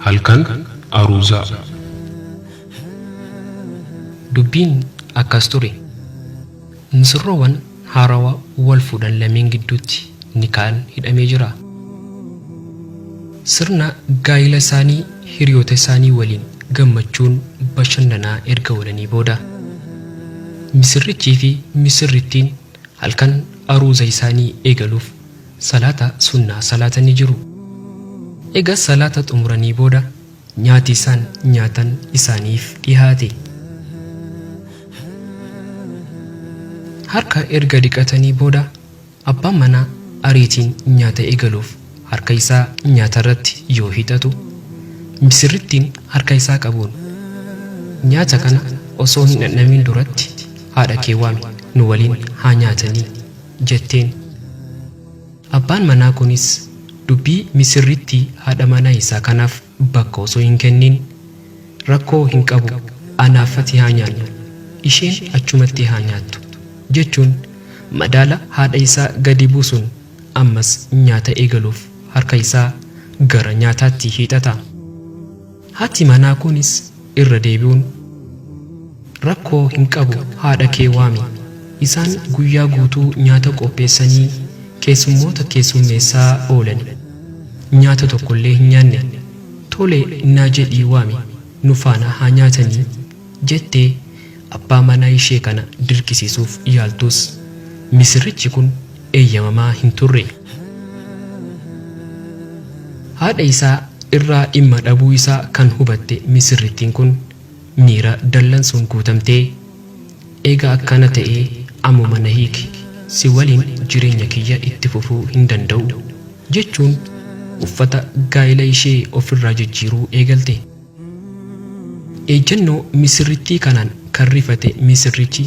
halkan aruuzaa. Dubbiin akkas ture. Misirroowwan haarawaa wal fuudhan lameen gidduutti nikaan hidhamee jira. Sirna gaa'ila isaanii hiriyoota isaanii waliin gammachuun bashannanaa erga oolanii booda misirrichii fi misirrittiin halkan aruuza isaanii eegaluuf salaata sunnaa salaatanii jiru. Egaa salaata xumuranii booda nyaati isaan nyaatan isaaniif dhihaate. Harka erga dhiqatanii booda abbaan manaa ariitiin nyaata eegaluuf harka isaa nyaata irratti yoo hidhatu, misirrittiin harka isaa qabuun nyaata kana osoo hin dhandhamiin duratti haadha kee waami nu waliin haa nyaatanii jetteen. Abbaan manaa kunis dubbii misirrittii haadha manaa isaa kanaaf bakka osoo hin kennin, rakkoo hin qabu anaafati haa nyaannu, isheen achumatti haa nyaattu jechuun madaala haadha isaa gadi buusuun ammas nyaata eegaluuf harka isaa gara nyaataatti hidhata. Haati manaa kunis irra deebi'uun rakkoo hin qabu haadha kee waami, isaan guyyaa guutuu nyaata qopheessanii keessummoota keessummeessaa oolan, nyaata tokkollee hin nyaanne, tole naa jedhii waami nu faana haa nyaatanii jettee abbaa manaa ishee kana dirqisiisuuf yaaltus misirrichi kun eeyyamamaa hin turre. Haadha isaa irraa dhimma dhabuu isaa kan hubatte misirrittiin kun miira dallansuun guutamtee, egaa akkana ta'ee ammuma na hiiki, si waliin jireenya kiyya itti fufuu hin danda'u jechuun uffata gaa'ila ishee ofirraa jijjiiruu eegalte. Ejjennoo misirrittii kanaan kan rifate misirrichi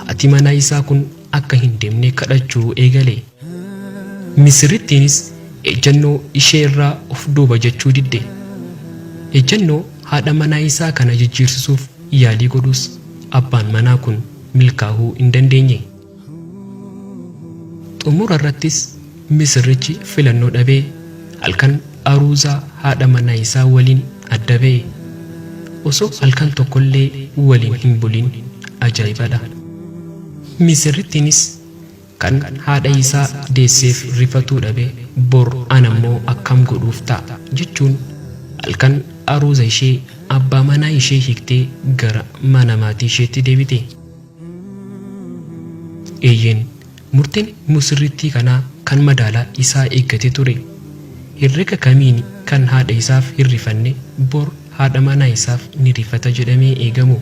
haati manaa isaa kun akka hin deemne kadhachuu eegale. Misirrittiinis ejjennoo ishee irraa of duuba jechuu didde. Ejjennoo haadha manaa isaa kana jijjiirsisuuf yaalii godhus abbaan manaa kun milkaa'uu hin dandeenye. Xumura irrattis misirrichi filannoo dhabee halkan aruuzaa haadha manaa isaa waliin adda ba'e. Osoo halkan tokkollee waliin hin bulin ajaa'ibadha. Misirrittiinis kan haadha isaa deesseef rifatuu dhabe bor anammoo akkam godhuuf ta'a jechuun halkan aruuza ishee abbaa manaa ishee hiiktee gara mana maatii isheetti deebite. Eeyyeen murteen misirrittii kanaa kan madaalaa isaa eeggate ture. Herrega kamiin kan haadha isaaf hin rifanne bor haadha manaa isaaf ni rifata jedhamee eegamu.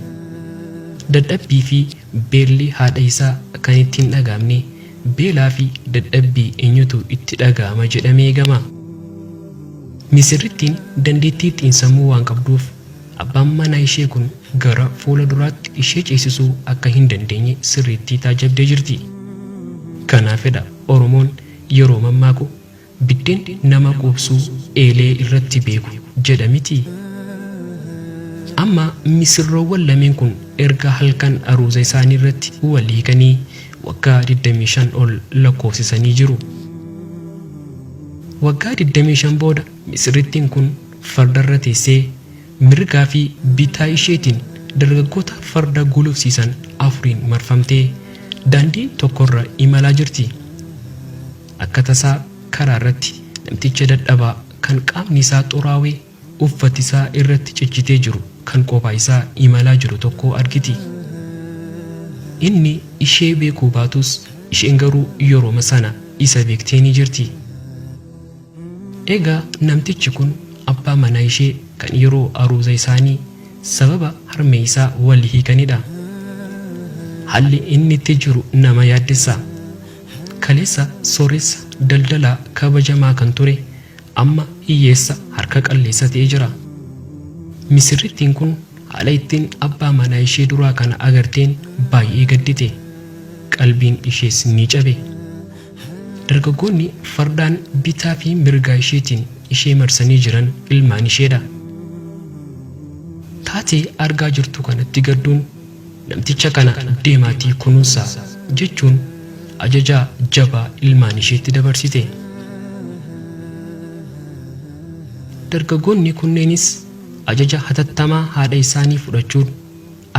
Dadhabbii fi beelli haadha isaa kan ittiin dhagaamne beelaa fi dadhabbii eenyutu itti dhaga'ama jedhamee eegama. Misirrittiin dandeettii xiinsammuu waan qabduuf abbaan manaa ishee kun gara fuula duraatti ishee ceesisuu akka hin dandeenye sirriitti taajabdee jirti. Kanaafidha Oromoon yeroo mammaaku biddeen nama quubsuu eelee irratti beeku jedhamiti. Amma misirroowwan lameen kun erga halkan aruuza isaanii irratti wal hiikanii waggaa 25 ol lakkoofsisanii jiru. Waggaa 25 booda misirrittiin kun fardarra teessee mirgaa fi bitaa isheetiin dargaggoota farda gulufsiisan afuriin marfamtee daandii tokkorra imalaa jirti. Akka tasaa karaa irratti namticha dadhabaa kan qaamni isaa xuraawee uffati isaa irratti ciccitee jiru kan kophaa isaa imalaa jiru tokko argiti. Inni ishee beekuu baatus isheen garuu yeroo sana isa beektee ni jirti. Egaa namtichi kun abbaa manaa ishee kan yeroo aruuza isaanii sababa harmee isaa wal hiikanidha. Haalli inni itti jiru nama yaaddessa. Kaleessa sooressa daldalaa kabajamaa kan ture amma hiyyeessa harka qalleessa ta'ee jira. Misirrittiin kun haala ittiin abbaa manaa ishee duraa kana agarteen baay'ee gaddite. Qalbiin ishees ni cabe. Dargaggoonni fardaan bitaa fi mirgaa isheetiin ishee marsanii jiran ilmaan isheedha. Taatee argaa jirtu kanatti gadduun namticha kana deemaatii kunuunsaa jechuun ajajaa jabaa ilmaan isheetti dabarsite. dargaggoonni kunneenis ajaja hatattamaa haadha isaanii fudhachuun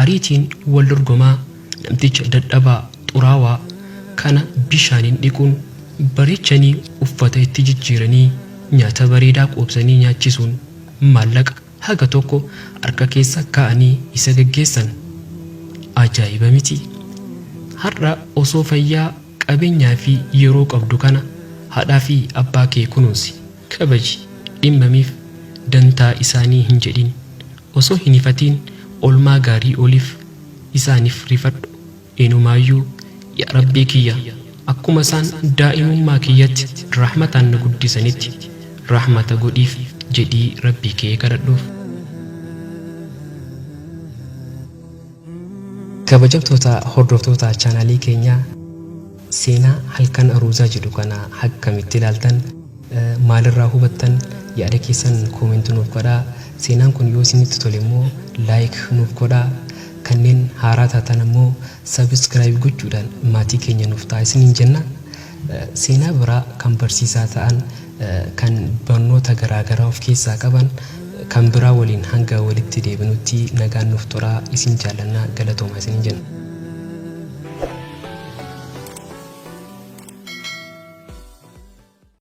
ariitiin wal dorgomaa namticha dadhabaa xuraawaa kana bishaaniin dhiquun bareechanii uffata itti jijjiiranii nyaata bareedaa qoobsanii nyaachisuun maallaqa haga tokko harka keessa kaa'anii isa gaggeessan. Ajaa'iba miti! Har'a osoo fayyaa qabeenyaa fi yeroo qabdu kana haadhaa fi abbaa kee kunuunsi, kabaji, dhimmamiif, dantaa isaanii hin jedhin, osoo hin ifatiin olmaa gaarii oliif isaaniif rifadhu. Eenyumaayyuu yaa Rabbii kiyya akkuma isaan daa'imummaa kiyyatti rahmataan na guddisanitti rahmata godhiif jedhii Rabbii kee kadhadhuuf. Kabajamtoota hordoftoota chaanaalii keenyaa, seenaa halkan aruuzaa jedhu kana akkamitti ilaaltan, maalirraa hubattan, yaada keessan koomentii nuuf godhaa. Seenaan kun yoo isinitti tole immoo laayik nuuf godhaa. Kanneen haaraa taatan immoo sabiskiraayib gochuudhaan maatii keenya nuuf ta'a isiniin jenna. Seenaa biraa kan barsiisaa ta'an, kan barnoota garaagaraa of keessaa qaban, kan biraa waliin hanga walitti deebinutti nagaan nuuf turaa. Isin jaalannaa, galatoomaa isiniin jenna.